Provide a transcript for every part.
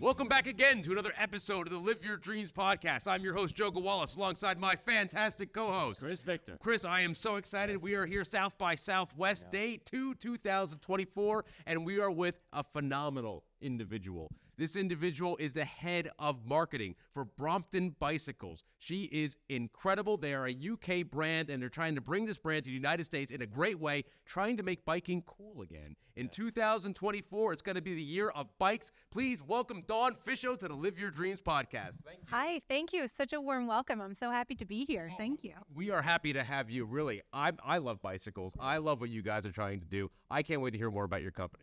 Welcome back again to another episode of the Live Your Dreams podcast. I'm your host, Joe Gawalis, alongside my fantastic co-host, Chris Victor. Chris, I am so excited. Yes. We are here South by Southwest Day 2, 2024, and we are with a phenomenal individual. This individual is the head of marketing for Brompton Bicycles. She is incredible. They are a UK brand, and they're trying to bring this brand to the United States in a great way, trying to make biking cool again. In 2024, it's going to be the year of bikes. Please welcome Dawn Fichot to the Live Your Dreams podcast. Thank you. Hi, thank you. Such a warm welcome. I'm so happy to be here. Thank you. We are happy to have you, really. I love bicycles. I love what you guys are trying to do. I can't wait to hear more about your company.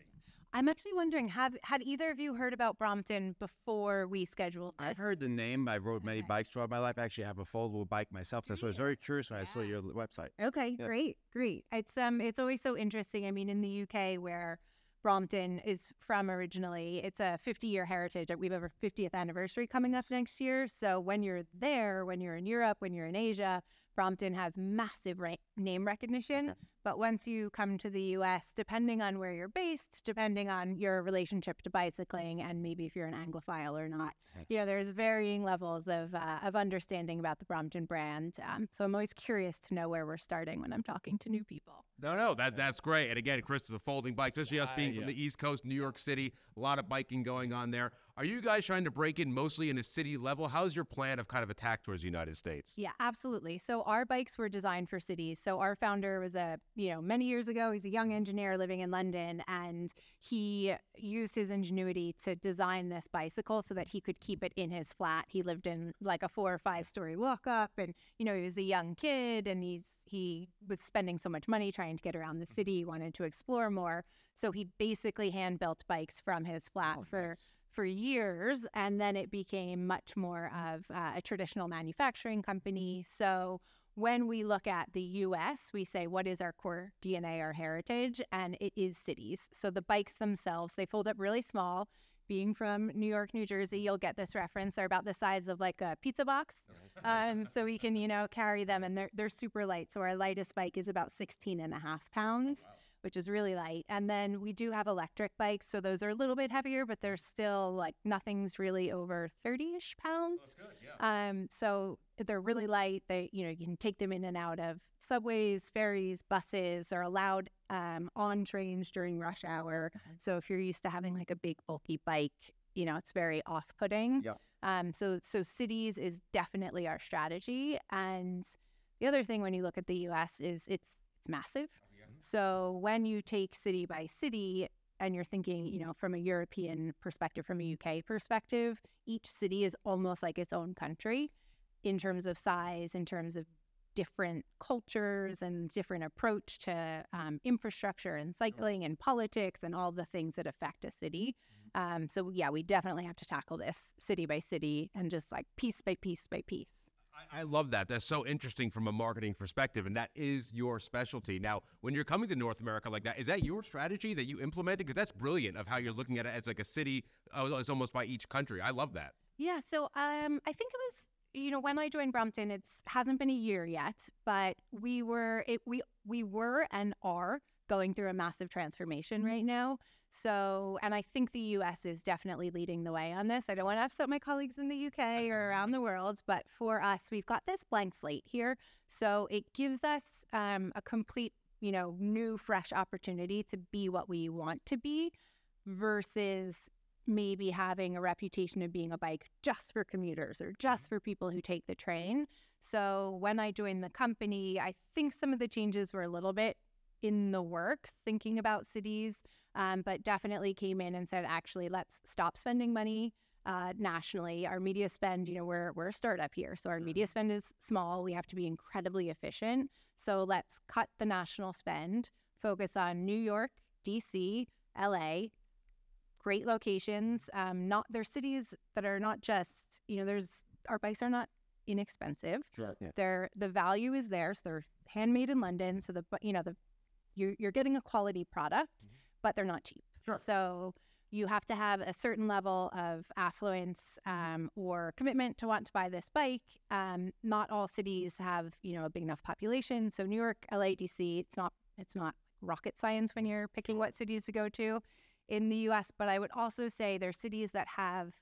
I'm actually wondering, had either of you heard about Brompton before we scheduled this? I've heard the name. I've rode many bikes throughout my life. I actually have a foldable bike myself. That's why I was very curious when I saw your website. Okay, great. It's always so interesting. I mean, in the UK, where Brompton is from originally, it's a 50-year heritage. We have our 50th anniversary coming up next year. So when you're there, when you're in Europe, when you're in Asia, Brompton has massive name recognition. Okay. But once you come to the U.S., depending on where you're based, depending on your relationship to bicycling, and maybe if you're an Anglophile or not, there's varying levels of understanding about the Brompton brand. So I'm always curious to know where we're starting when I'm talking to new people. No, that's great. And again, Chris, the folding bike, especially us being from the East Coast, New York City, a lot of biking going on there. Are you guys trying to break in mostly in a city level? How's your plan of kind of attack towards the United States? Yeah, absolutely. So our bikes were designed for cities. So our founder was many years ago, he's a young engineer living in London, and he used his ingenuity to design this bicycle so that he could keep it in his flat. He lived in like a 4 or 5 story walk up, and he was a young kid, and he was spending so much money trying to get around the city. He wanted to explore more. So he basically hand built bikes from his flat for years, and then it became much more of a traditional manufacturing company. So when we look at the U.S., we say, what is our core DNA, our heritage? And it is cities. So the bikes themselves, they fold up really small. Being from New York, New Jersey, you'll get this reference. They're about the size of like a pizza box. So we can, carry them, and they're super light. So our lightest bike is about 16.5 pounds. Wow. Which is really light. And then we do have electric bikes. So those are a little bit heavier, but they're still like nothing's really over 30-ish pounds. That's good, yeah. So they're really light. They, you can take them in and out of subways, ferries, buses. They're allowed on trains during rush hour. So if you're used to having like a big bulky bike, it's very off-putting. Yeah. So cities is definitely our strategy. And the other thing when you look at the US is it's massive. So when you take city by city and you're thinking, from a European perspective, from a UK perspective, each city is almost like its own country in terms of size, in terms of different cultures and different approach to infrastructure and cycling and politics and all the things that affect a city. So we definitely have to tackle this city by city and just like piece by piece by piece. I love that. That's so interesting from a marketing perspective, and that is your specialty. Now, when you're coming to North America like that, is that your strategy that you implemented? Because that's brilliant of how you're looking at it as like a city. It's almost by each country. I love that. Yeah. So I think it was, when I joined Brompton, it hasn't been a year yet, but we were and are going through a massive transformation right now. So, and I think the U.S. is definitely leading the way on this. I don't want to upset my colleagues in the U.K. or around the world, but for us, we've got this blank slate here. So it gives us a complete, new, fresh opportunity to be what we want to be versus maybe having a reputation of being a bike just for commuters or just for people who take the train. So when I joined the company, I think some of the changes were a little bit in the works, thinking about cities, but definitely came in and said, actually, let's stop spending money nationally. Our media spend, we're a startup here. So our media spend is small. We have to be incredibly efficient. So let's cut the national spend, focus on New York, DC, LA, great locations. They're cities that are not just, our bikes are not inexpensive. Sure, yeah. The value is there. So they're handmade in London. So you're getting a quality product, but they're not cheap. Sure. So you have to have a certain level of affluence or commitment to want to buy this bike. Not all cities have, a big enough population. So New York, LA, DC, it's not rocket science when you're picking what cities to go to. in the US, but I would also say there's cities that have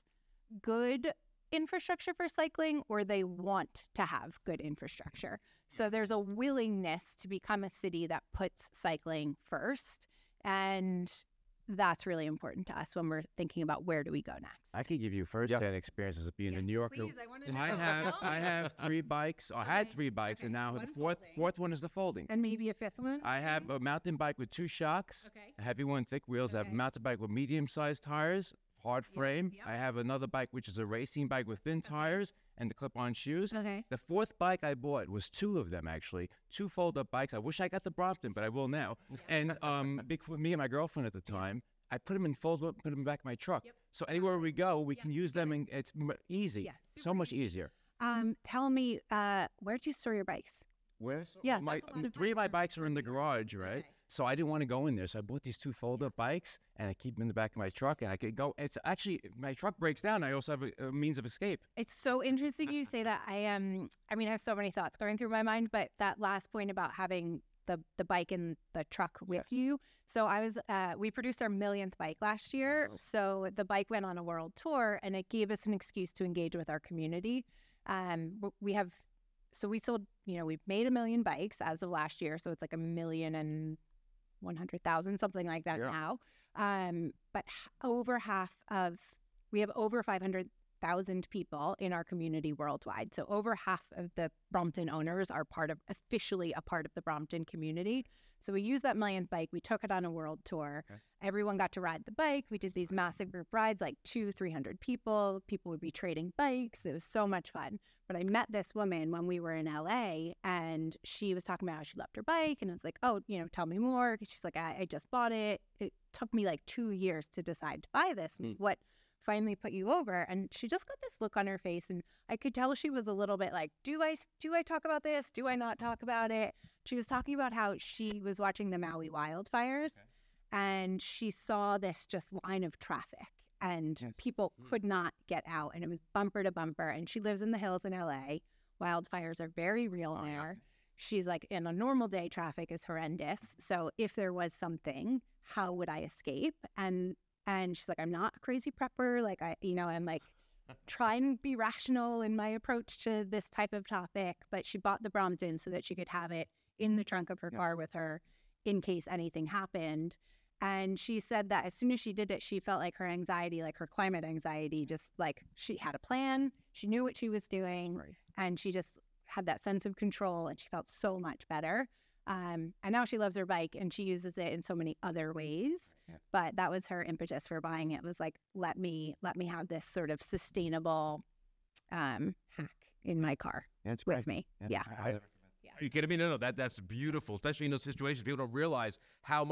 good infrastructure for cycling, or they want to have good infrastructure. So there's a willingness to become a city that puts cycling first. And that's really important to us when we're thinking about where do we go next. I could give you first-hand experiences of being a New Yorker. Please, I want to know. I have 3 bikes. I had 3 bikes, and now the fourth one is the folding. And maybe a 5th one? I have a mountain bike with 2 shocks, a heavy one, thick wheels. I have a mountain bike with medium-sized tires, hard frame. I have another bike which is a racing bike with thin tires and the clip-on shoes. The 4th bike I bought was 2 of them, actually. 2 fold-up bikes. I wish I got the Brompton, but I will now. And for me and my girlfriend at the time, I put them in fold-up, put them back in my truck. So anywhere we go, we can use them, and it's easy. So much easier. Tell me, where'd you store your bikes? Where? Yeah, 3 of my bikes are in the garage, right? So I didn't want to go in there, so I bought these 2 fold-up bikes, and I keep them in the back of my truck, and I could go. It's actually, my truck breaks down, I also have a means of escape. It's so interesting you say that. I have so many thoughts going through my mind, but that last point about having the bike in the truck with you. So we produced our millionth bike last year. So the bike went on a world tour, and it gave us an excuse to engage with our community. We sold, we've made 1 million bikes as of last year. So it's like 1,100,000, something like that now. But we have over 500,000 people in our community worldwide. So over half of the Brompton owners are officially a part of the Brompton community. So we used that millionth bike. We took it on a world tour. Everyone got to ride the bike. We did these massive group rides, like 200-300 people. People would be trading bikes. It was so much fun. But I met this woman when we were in LA, and she was talking about how she loved her bike. And I was like, oh, tell me more. She's like, I just bought it. It took me like 2 years to decide to buy this. What finally put you over? And she just got this look on her face, and I could tell she was a little bit like, do I talk about this? Do I not talk about it? She was talking about how she was watching the Maui wildfires, and she saw this just line of traffic, and people could not get out, and it was bumper to bumper. And she lives in the hills in LA. Wildfires are very real there. She's like, in a normal day, traffic is horrendous. So if there was something, how would I escape? And she's like, I'm not a crazy prepper. Like, I'm like, try and be rational in my approach to this type of topic. But she bought the Brompton so that she could have it in the trunk of her car with her in case anything happened. And she said that as soon as she did it, she felt like her anxiety, like her climate anxiety, just like she had a plan. She knew what she was doing. And she just had that sense of control, and she felt so much better. And now she loves her bike, and she uses it in so many other ways. But that was her impetus for buying it. Was like, let me have this sort of sustainable hack in my car with me. Are you kidding me? No, that's beautiful, especially in those situations. People don't realize how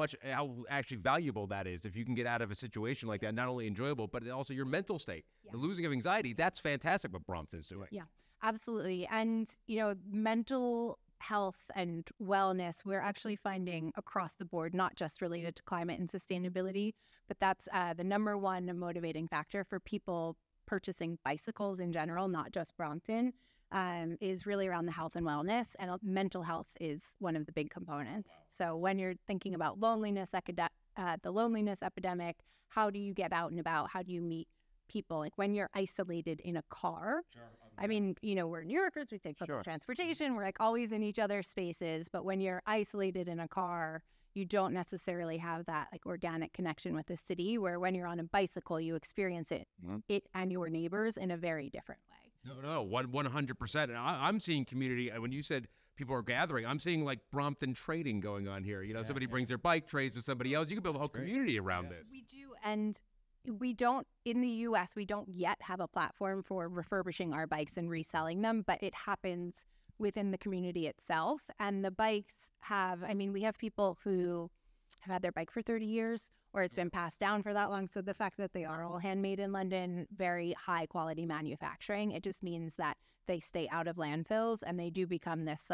actually valuable that is. If you can get out of a situation like that, not only enjoyable, but also your mental state. The losing of anxiety, that's fantastic what Brompton's doing. Yeah, absolutely. And, mental health and wellness, we're actually finding across the board, not just related to climate and sustainability, but that's the number one motivating factor for people purchasing bicycles in general, not just Brompton. Is really around the health and wellness, and mental health is one of the big components. So when you're thinking about the loneliness epidemic, how do you get out and about? How do you meet people? Like when you're isolated in a car, I mean, we're New Yorkers, we take public transportation, we're like always in each other's spaces, but when you're isolated in a car, you don't necessarily have that like organic connection with the city, where when you're on a bicycle, you experience it and your neighbors in a very different way. No, 100%. And I'm seeing community. When you said people are gathering, I'm seeing like Brompton trading going on here. Somebody brings their bike, trades with somebody else. You can build a whole community around this. We do, and we don't, in the U.S., we don't yet have a platform for refurbishing our bikes and reselling them, but it happens within the community itself. And the bikes we have people who have had their bike for 30 years, or it's been passed down for that long. So the fact that they are all handmade in London, very high quality manufacturing, it just means that they stay out of landfills, and they do become this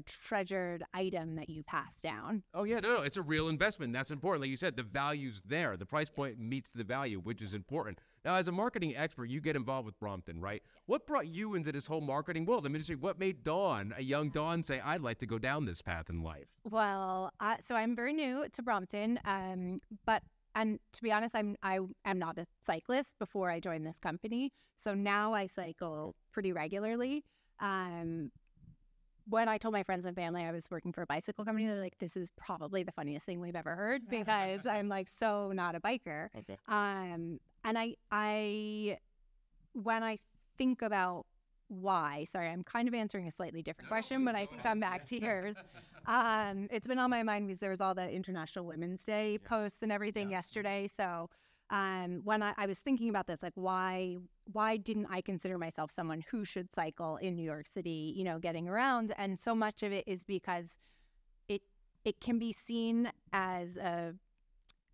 treasured item that you pass down. Oh yeah, no, it's a real investment. That's important. Like you said, the value's there. The price point meets the value, which is important. Now, as a marketing expert, you get involved with Brompton, right? What brought you into this whole marketing world? What made Dawn, a young Dawn, say, I'd like to go down this path in life? Well, so I'm very new to Brompton, but and to be honest, I am not a cyclist before I joined this company. So now I cycle pretty regularly. When I told my friends and family I was working for a bicycle company, they're like, this is probably the funniest thing we've ever heard, because I'm like so not a biker. Okay. And I when I think about why, sorry, I'm kind of answering a slightly different question, but I can come back to yours. It's been on my mind because there was all the International Women's Day posts and everything yesterday. So when I was thinking about this, like why didn't I consider myself someone who should cycle in New York City, you know, getting around? And so much of it is because it can be seen as a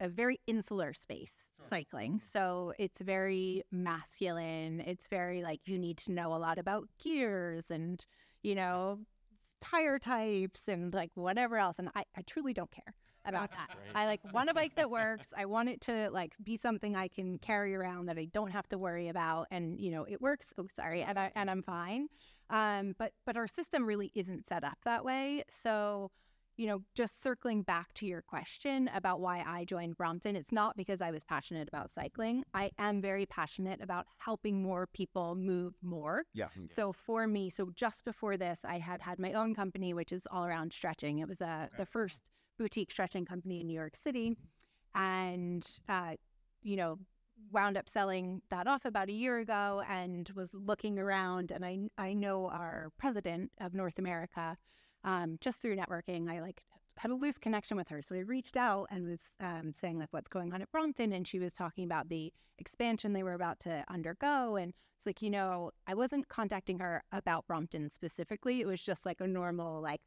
very insular space, cycling. So it's very masculine. It's very like, you need to know a lot about gears and, you know, tire types and like whatever else. And I truly don't care about that. I like want a bike that works. I want it to like be something I can carry around that I don't have to worry about. And, you know, it works. Oh, sorry. And I'm fine. But our system really isn't set up that way. So, you know, just circling back to your question about why I joined Brompton, it's not because I was passionate about cycling. I am very passionate about helping more people move more. Yeah. So for me, so just before this, I had my own company, which is all around stretching. It was the first boutique stretching company in New York City. And, you know, wound up selling that off about a year ago and was looking around. And I know our president of North America, just through networking. I like had a loose connection with her. So I reached out and was saying like what's going on at Brompton. And she was talking about the expansion they were about to undergo. And it's like, you know, I wasn't contacting her about Brompton specifically. It was just like a normal, like,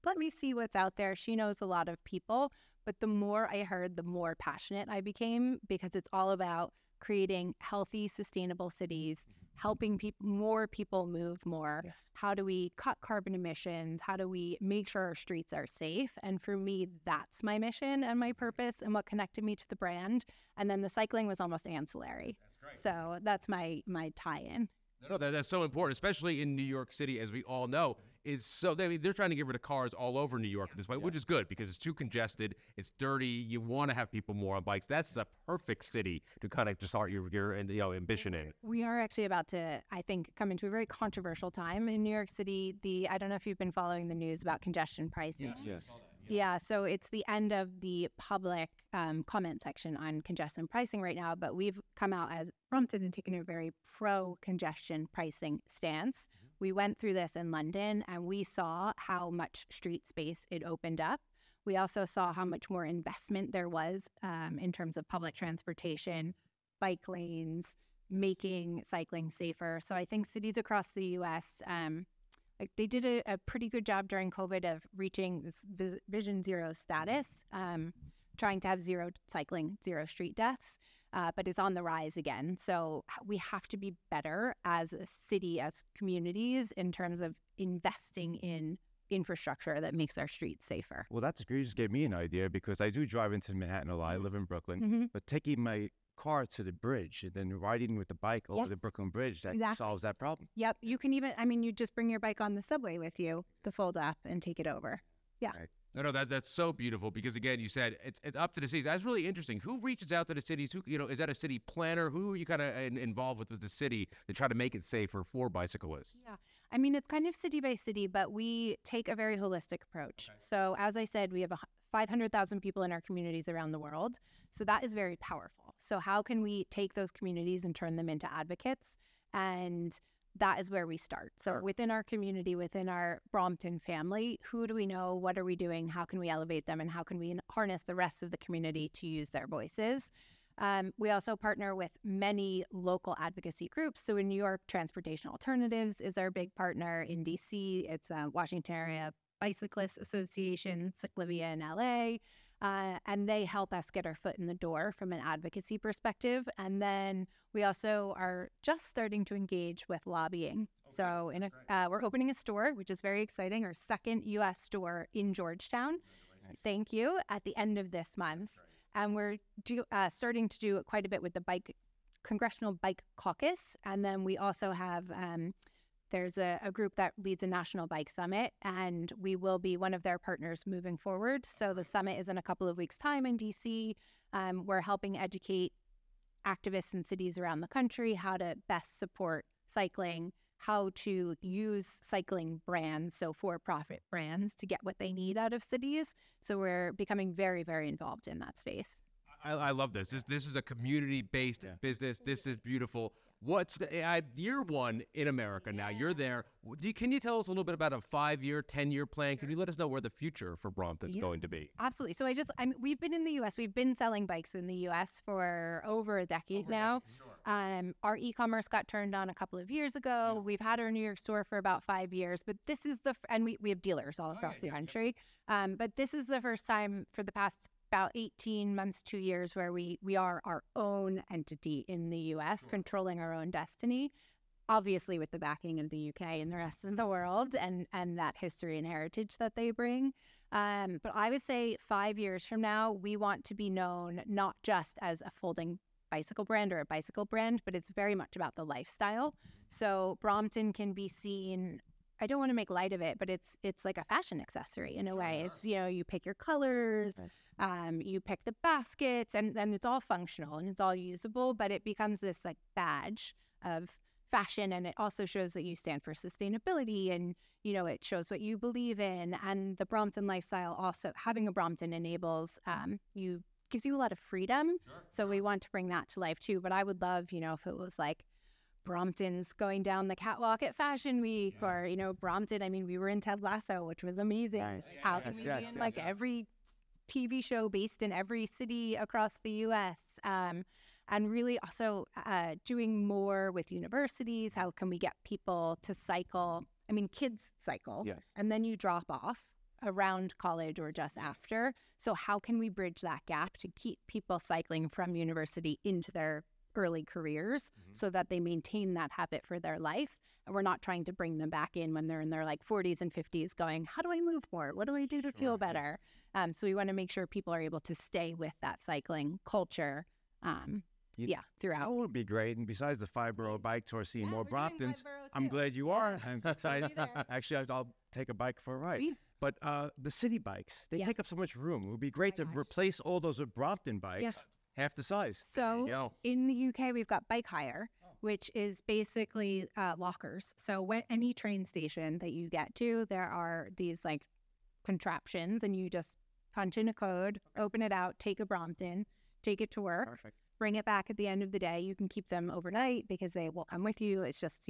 let me see what's out there. She knows a lot of people. But the more I heard, the more passionate I became, because it's all about creating healthy, sustainable cities, helping more people move more. Yeah. How do we cut carbon emissions? How do we make sure our streets are safe? And for me, that's my mission and my purpose and what connected me to the brand. And then the cycling was almost ancillary. That's great. So that's my tie-in. No, that's so important, especially in New York City, as we all know. They're trying to get rid of cars all over New York at this point, which is good because it's too congested, it's dirty. You want to have people more on bikes. That's a perfect city to kind of just start your ambition in. We are actually about to, I think, come into a very controversial time in New York City. I don't know if you've been following the news about congestion pricing. Yes. Yeah, so it's the end of the public comment section on congestion pricing right now, but we've come out as Brompton and taken a very pro-congestion pricing stance. We went through this in London and we saw how much street space it opened up. We also saw how much more investment there was in terms of public transportation, bike lanes, making cycling safer. So I think cities across the U.S., they did a pretty good job during COVID of reaching this Vision Zero status, trying to have zero cycling, zero street deaths. But it's on the rise again. So we have to be better as a city, as communities, in terms of investing in infrastructure that makes our streets safer. Well, that's great. You just gave me an idea because I do drive into Manhattan a lot. I live in Brooklyn. But taking my car to the bridge and then riding with the bike over the Brooklyn Bridge, that solves that problem. Yep. You can even, you just bring your bike on the subway with you, the fold up, and take it over. Yeah. Right. No, that's so beautiful because, again, you said it's up to the cities. That's really interesting. Who reaches out to the cities? Who, is that a city planner? Who are you kind of involved with the city to try to make it safer for bicyclists? Yeah. It's kind of city by city, but we take a very holistic approach. Okay. So as I said, we have 500,000 people in our communities around the world. So that is very powerful. So how can we take those communities and turn them into advocates? And that is where we start. So within our community, within our Brompton family, who do we know? What are we doing? How can we elevate them? And how can we harness the rest of the community to use their voices? We also partner with many local advocacy groups. So in New York, Transportation Alternatives is our big partner. In DC, it's Washington Area Bicyclists Association, Cyclivia in LA. And they help us get our foot in the door from an advocacy perspective. And then we also are just starting to engage with lobbying. Okay, so we're opening a store, which is very exciting, our second U.S. store in Georgetown. Nice. Thank you, at the end of this month. And we're starting to do quite a bit with the Congressional Bike Caucus. And then we also have there's a group that leads a national bike summit, and we will be one of their partners moving forward. So the summit is in a couple of weeks' time in DC. We're helping educate activists in cities around the country how to best support cycling, how to use cycling brands, so for-profit brands, to get what they need out of cities. So we're becoming very, very involved in that space. I love this. This is a community-based business. This is beautiful. What's year one in America now? You're there. Can you tell us a little bit about a 5-year, 10-year plan? Can you let us know where the future for Brompton's going to be? Absolutely. So we've been in the U.S. We've been selling bikes in the U.S. for over a decade now. Sure. Our e-commerce got turned on a couple of years ago. We've had our New York store for about 5 years, but this is and we have dealers all across the country. But this is the first time for the past about 18 months, 2 years, where we are our own entity in the U.S., controlling our own destiny, obviously with the backing of the U.K. and the rest of the world and that history and heritage that they bring. But I would say 5 years from now, we want to be known not just as a folding bicycle brand or a bicycle brand, but it's very much about the lifestyle. So Brompton can be seen, I don't want to make light of it, but it's like a fashion accessory in a way. It's, you pick your colors, you pick the baskets, and then it's all functional and it's all usable, but it becomes this like badge of fashion. And it also shows that you stand for sustainability, and, it shows what you believe in. And the Brompton lifestyle, also having a Brompton enables, gives you a lot of freedom. So we want to bring that to life too. But I would love, if it was like Brompton's going down the catwalk at Fashion Week, or, Brompton. I mean, we were in Ted Lasso, which was amazing. Nice. How can we be in every TV show based in every city across the U.S.? And really also doing more with universities. How can we get people to cycle? I mean, kids cycle, and then you drop off around college or just after. So how can we bridge that gap to keep people cycling from university into their early careers so that they maintain that habit for their life? And we're not trying to bring them back in when they're in their 40s and 50s going, how do I move more? What do I do to feel better? So we want to make sure people are able to stay with that cycling culture throughout. That would be great. And besides the 5-borough bike tour, seeing more Bromptons, I'm glad you are. I'm excited. Actually, I'll take a bike for a ride. Please. But the city bikes, they take up so much room. It would be great to replace all those with Brompton bikes. Half the size. So in the UK, we've got bike hire, which is basically lockers. So when any train station that you get to, there are these contraptions, and you just punch in a code, open it out, take a Brompton, take it to work, bring it back at the end of the day. You can keep them overnight because they will come with you. It's just,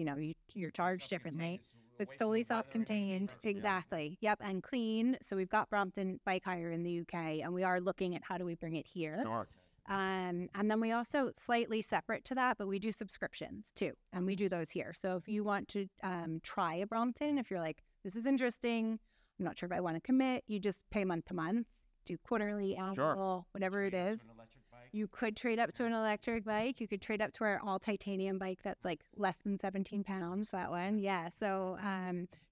you're charged differently. It's totally self-contained. Exactly. Yep. And clean. So we've got Brompton bike hire in the UK, and we are looking at how do we bring it here. Sure. And then we also, slightly separate to that, but we do subscriptions too, and we do those here. So if you want to try a Brompton, if you're like, this is interesting, I'm not sure if I want to commit, you just pay month to month, do quarterly, annual, whatever it is. You could trade up to an electric bike. You could trade up to our all titanium bike that's less than 17 pounds, that one. Yeah. So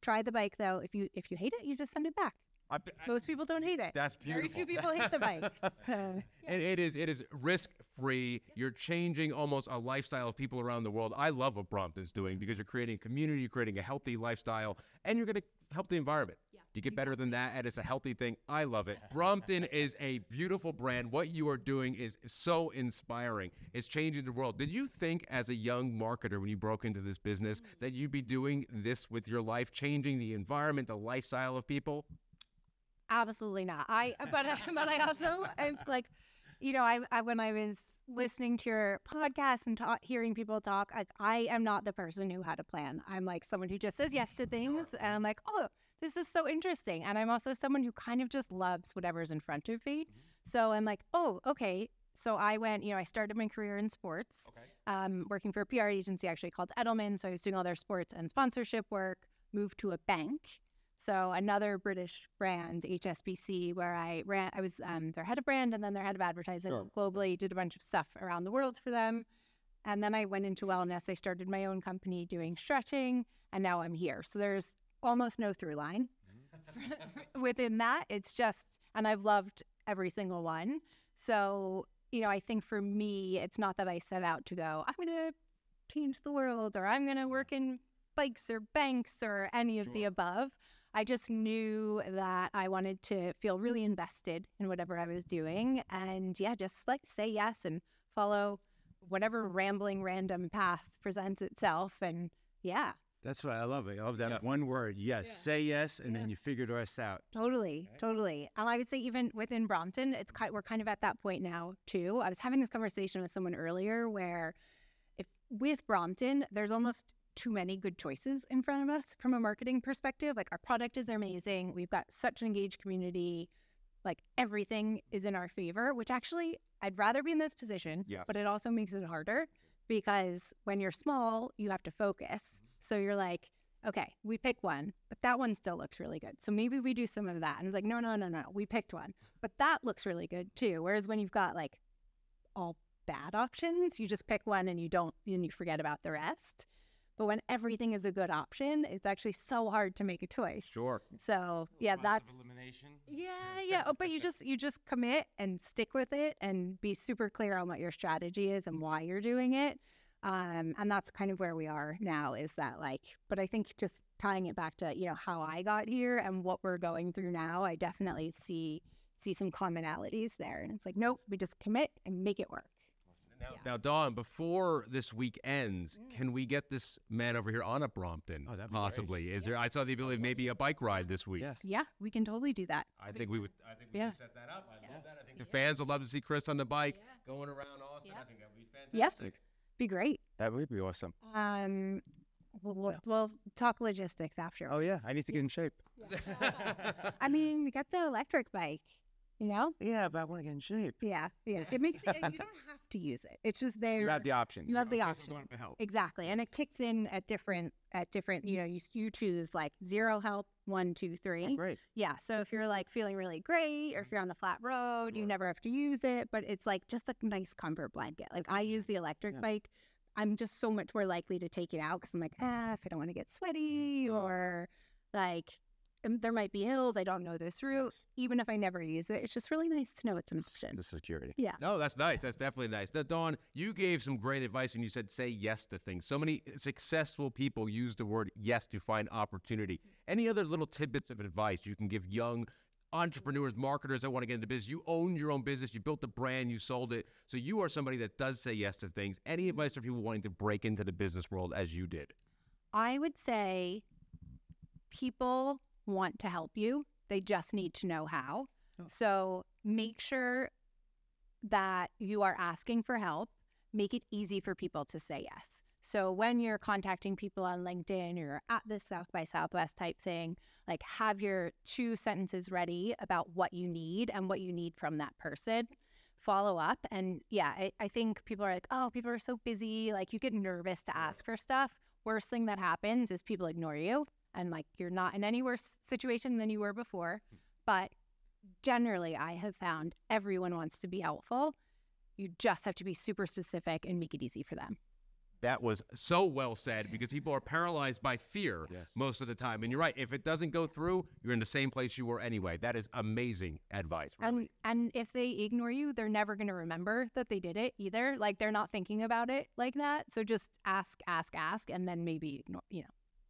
try the bike though. If you hate it, you just send it back. Most people don't hate it. That's beautiful. Very few people hate the bikes. And it is risk-free. You're changing almost a lifestyle of people around the world. I love what Brompton's doing because you're creating a community, you're creating a healthy lifestyle, and you're going to help the environment. You get better than that, and it's a healthy thing. I love it. Brompton is a beautiful brand. What you are doing is so inspiring. It's changing the world. Did you think as a young marketer when you broke into this business that you'd be doing this with your life, changing the environment, the lifestyle of people? Absolutely not. But I also, when I was listening to your podcast and hearing people talk, I am not the person who had a plan. I'm someone who just says yes to things, and I'm like, oh, this is so interesting. And I'm also someone who kind of just loves whatever's in front of me. So I'm like, oh, okay. So I went, I started my career in sports, working for a PR agency actually called Edelman. So I was doing all their sports and sponsorship work, moved to a bank. So another British brand, HSBC, where I was their head of brand and then their head of advertising globally, did a bunch of stuff around the world for them. And then I went into wellness. I started my own company doing stretching, and now I'm here. So there's almost no through line within that. It's just, and I've loved every single one. So, I think for me, it's not that I set out to go, I'm going to change the world or I'm going to work in bikes or banks or any of the above. I just knew that I wanted to feel really invested in whatever I was doing. And yeah, just like say yes and follow whatever rambling random path presents itself. And yeah. That's what I love it. I love that one word. Yes. Yeah. Say yes, and then you figure the rest out. Totally. And I would say even within Brompton, we're kind of at that point now too. I was having this conversation with someone earlier where with Brompton, there's almost too many good choices in front of us from a marketing perspective. Like our product is amazing. We've got such an engaged community. Like everything is in our favor, which actually I'd rather be in this position, but it also makes it harder because when you're small, you have to focus. So you're like, okay, we pick one, but that one still looks really good. So maybe we do some of that. And it's like, no, we picked one, but that looks really good too. Whereas when you've got like all bad options, you just pick one and you forget about the rest. But when everything is a good option, it's actually so hard to make a choice. Sure. So yeah, that's elimination. Yeah. Oh, but you just commit and stick with it and be super clear on what your strategy is and why you're doing it. And that's kind of where we are now is that but I think just tying it back to, how I got here and what we're going through now, I definitely see some commonalities there. And it's like, nope, we just commit and make it work. Now, Dawn, before this week ends, can we get this man over here on a Brompton? Oh, that'd be possibly. great. Is there? I saw the ability of maybe a bike ride this week. Yes. Yeah, we can totally do that. I think we should set that up. I love that. I think the fans would love to see Chris on the bike going around Austin. I think that would be fantastic. Yes, be great. That would be awesome. We'll talk logistics after. Oh yeah, I need to get in shape. I mean, we got the electric bike. Yeah, but I want to get in shape. Yeah. It makes it, you don't have to use it. It's just there. You have the option. You have the option. Help. Exactly, and it kicks in at different. You choose like 0 help, 1, 2, 3. Oh, great. Yeah. So if you're like feeling really great, or if you're on the flat road, you never have to use it. But it's like just a nice comfort blanket. Like I use the electric bike. I'm just so much more likely to take it out because I'm like, if I don't want to get sweaty or like. There might be hills. I don't know this route. Even if I never use it, it's just really nice to know it's an option. The security. Yeah. No, that's nice. That's definitely nice. Now, Dawn, you gave some great advice when you said say yes to things. So many successful people use the word yes to find opportunity. Any other little tidbits of advice you can give young entrepreneurs, marketers that want to get into business? You own your own business. You built the brand. You sold it. So you are somebody that does say yes to things. Any advice for people wanting to break into the business world as you did? I would say people want to help you. They just need to know how. So make sure that you are asking for help. Make it easy for people to say yes. So when you're contacting people on LinkedIn or you're at this South by Southwest type thing, like have your 2 sentences ready about what you need and what you need from that person. Follow up. And yeah, I think people are like, oh, people are so busy. Like you get nervous to ask for stuff. Worst thing that happens is people ignore you. And like you're not in any worse situation than you were before. But generally, I have found everyone wants to be helpful. You just have to be super specific and make it easy for them. That was so well said because people are paralyzed by fear most of the time. And you're right. If it doesn't go through, you're in the same place you were anyway. That is amazing advice. Really. And if they ignore you, they're never going to remember that they did it either. Like they're not thinking about it like that. So just ask, and then maybe ignore,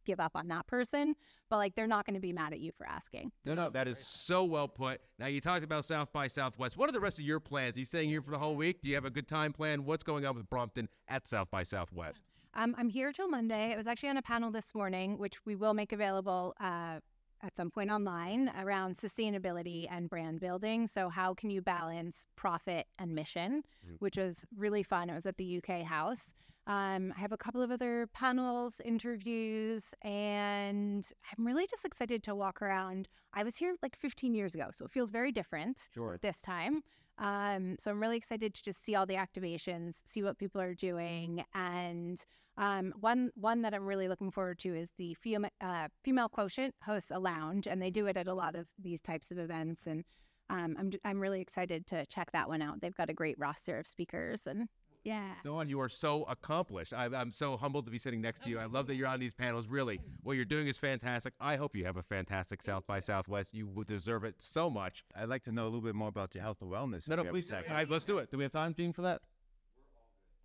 give up on that person, but like they're not going to be mad at you for asking. No, that is so well put. Now you talked about South by Southwest. What are the rest of your plans? Are you staying here for the whole week? Do you have a good time planned? What's going on with Brompton at South by Southwest? I'm here till Monday. I was actually on a panel this morning, which we will make available at some point online around sustainability and brand building. So how can you balance profit and mission, which was really fun. It was at the UK House. I have a couple of other panels, interviews, and I'm really just excited to walk around. I was here like 15 years ago, so it feels very different this time. So I'm really excited to just see all the activations, see what people are doing. And one that I'm really looking forward to is the Female Quotient hosts a lounge, and they do it at a lot of these types of events. And I'm really excited to check that one out. They've got a great roster of speakers, and yeah. Dawn, you are so accomplished. I'm so humbled to be sitting next to you. I love that you're on these panels. Really, what you're doing is fantastic. I hope you have a fantastic South by Southwest. You would deserve it so much. I'd like to know a little bit more about your health and wellness. No, please. All right, let's do it. Do we have time, Gene, for that?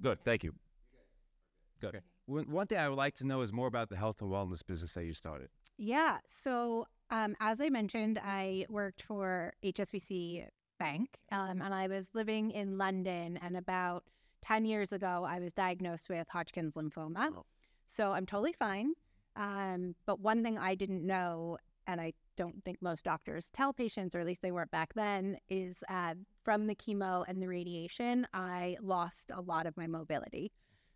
Good. Thank you. Good. Okay. One thing I would like to know is more about the health and wellness business that you started. Yeah. So as I mentioned, I worked for HSBC Bank, and I was living in London. And about 10 years ago, I was diagnosed with Hodgkin's lymphoma. Oh. So I'm totally fine. But one thing I didn't know, and I don't think most doctors tell patients, or at least they weren't back then, is from the chemo and the radiation, I lost a lot of my mobility.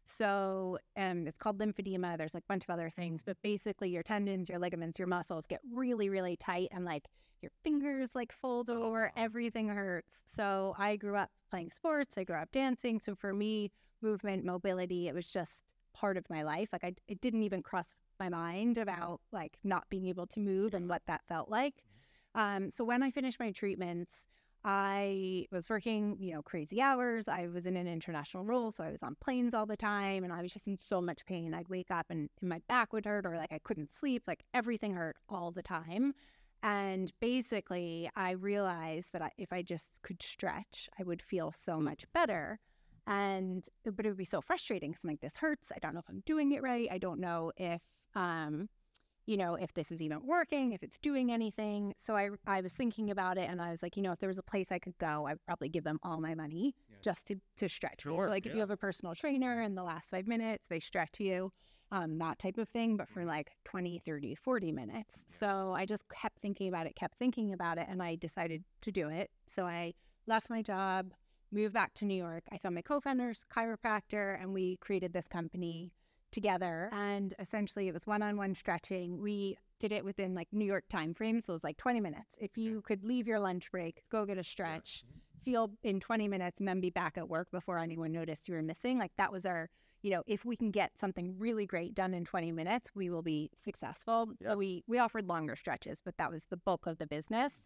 So it's called lymphedema. There's like a bunch of other things, but basically your tendons, your ligaments, your muscles get really, really tight, and like your fingers like fold over, everything hurts. So I grew up playing sports. I grew up dancing. So for me, movement, mobility, it was just part of my life. Like it didn't even cross my mind about like not being able to move and what that felt like. So when I finished my treatments, I was working, crazy hours. I was in an international role, so I was on planes all the time, and I was just in so much pain. I'd wake up and my back would hurt, or like I couldn't sleep, like everything hurt all the time. And basically, I realized that if I just could stretch, I would feel so much better. But it would be so frustrating because I'm like, this hurts. I don't know if I'm doing it right. I don't know if if this is even working, if it's doing anything. So I was thinking about it, and I was like, if there was a place I could go, I'd probably give them all my money just to stretch me. So like if you have a personal trainer in the last 5 minutes, they stretch you, that type of thing, but for like 20, 30, 40 minutes. So I just kept thinking about it, and I decided to do it. So I left my job, moved back to New York. I found my co-founders, chiropractor, and we created this company together. And essentially it was one-on-one stretching. We did it within like New York time frame. So it was like 20 minutes. If you could leave your lunch break, go get a stretch, feel in 20 minutes, and then be back at work before anyone noticed you were missing. Like that was our, if we can get something really great done in 20 minutes, we will be successful. So we offered longer stretches, but that was the bulk of the business.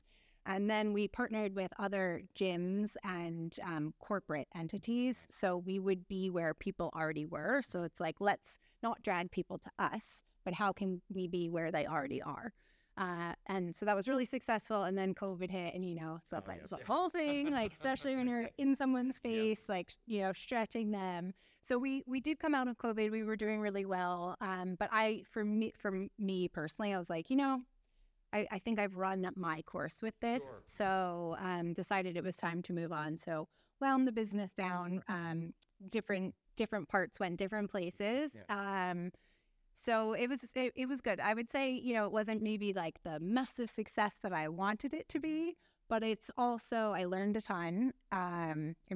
And then we partnered with other gyms and corporate entities. So we would be where people already were. So it's like, let's not drag people to us, but how can we be where they already are? And so that was really successful. And then COVID hit, and, so it was the whole thing, like, especially when you're in someone's face, like, stretching them. So we did come out of COVID. We were doing really well. But for me personally, I was like, I think I've run my course with this. Sure. So decided it was time to move on. So wound the business down. Different parts went different places. Yeah. So it was good. I would say, it wasn't maybe like the massive success that I wanted it to be, but it's also, I learned a ton.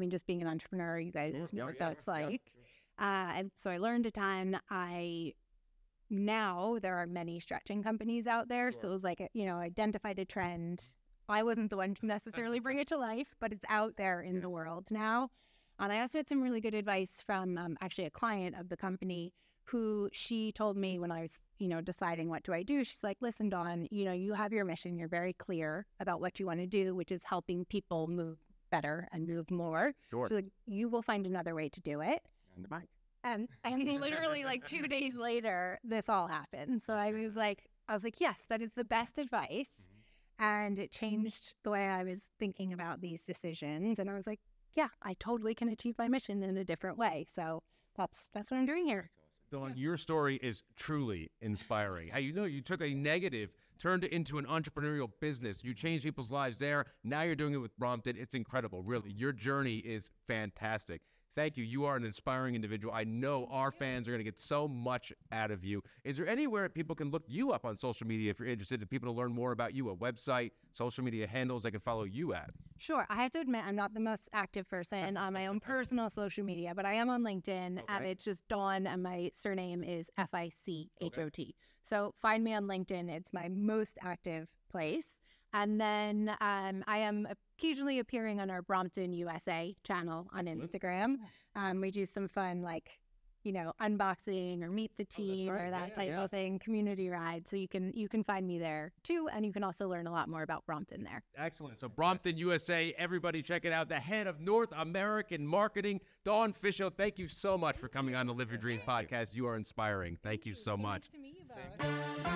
Just being an entrepreneur, you guys know what that's like. Sure. And so I learned a ton. Now there are many stretching companies out there. Sure. So it was like, identified a trend. I wasn't the one to necessarily bring it to life, but it's out there in the world now. And I also had some really good advice from actually a client of the company who she told me when I was, deciding what do I do. She's like, listen, Dawn, you have your mission. You're very clear about what you want to do, which is helping people move better and move more. Sure. So you will find another way to do it. And literally like 2 days later, this all happened. So I was like, yes, that is the best advice. Mm-hmm. And it changed the way I was thinking about these decisions. And I was like, yeah, I totally can achieve my mission in a different way. So that's what I'm doing here. Dawn, your story is truly inspiring. How you took a negative, turned it into an entrepreneurial business. You changed people's lives there. Now you're doing it with Brompton. It's incredible, really. Your journey is fantastic. Thank you. You are an inspiring individual. I know our fans are going to get so much out of you. Is there anywhere people can look you up on social media if you're interested in people to learn more about you? A website, social media handles they can follow you at? Sure. I have to admit, I'm not the most active person on my own personal social media, but I am on LinkedIn. Okay. It's just Dawn, and my surname is Fichot. Okay. So find me on LinkedIn. It's my most active place. And then I am occasionally appearing on our Brompton USA channel on Instagram. We do some fun, unboxing or meet the team or that type of thing, community ride. So you can find me there too. And you can also learn a lot more about Brompton there. Excellent. So Brompton USA, everybody check it out. The head of North American marketing, Dawn Fichot. Thank you so much for coming on the Live Your Dreams podcast. You are inspiring. Thank you so much. Nice to meet you both.